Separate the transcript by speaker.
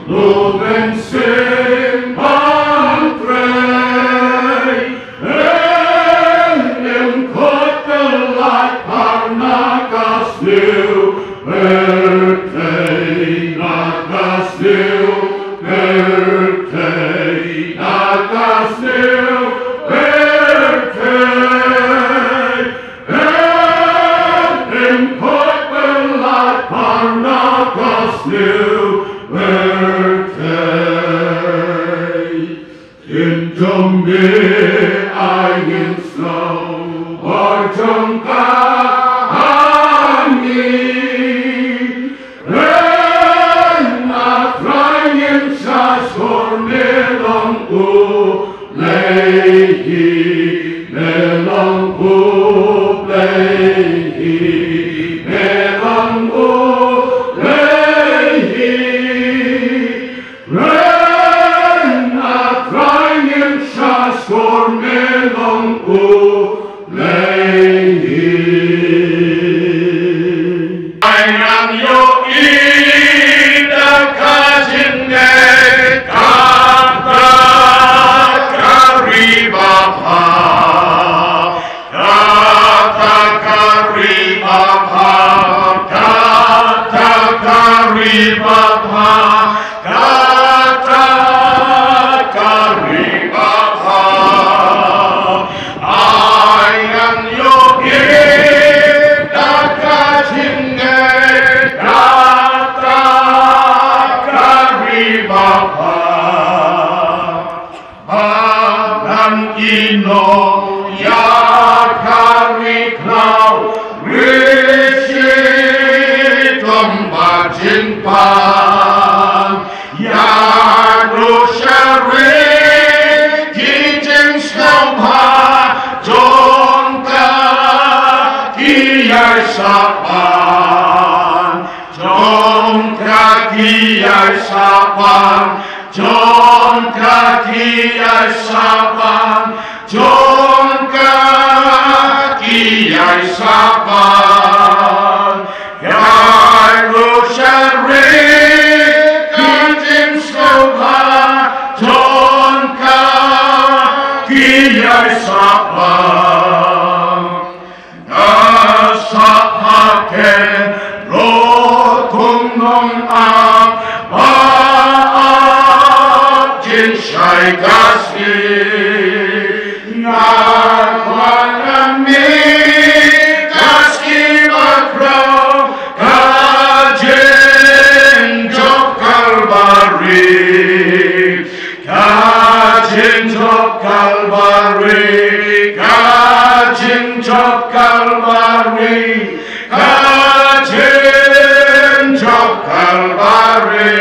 Speaker 1: Lumen sing and pray, enim kotelat parnakas new, birthday nakas new, birthday nakas new, birthday, enim kotelat parnakas new, birthday. In Jumbi ayin snow, or Jumka ani, na crying shas for melong lehi, melong lehi, melong lehi. For melong lehi. I am your ida kajinne kata karibapa, kata karibapa, kata karibapa, kata karibapa. Ino ya kariklau rishi tombajin pan ya rushari kijing snowpa jonka kiyai sapan jonka kiyai sapan jonka kiyai sapan jonka kiyai sapan yai rushari kanjim slopa jonka kiyai sapan nasapaken rotung nong am baat jin shai gasni Calvary,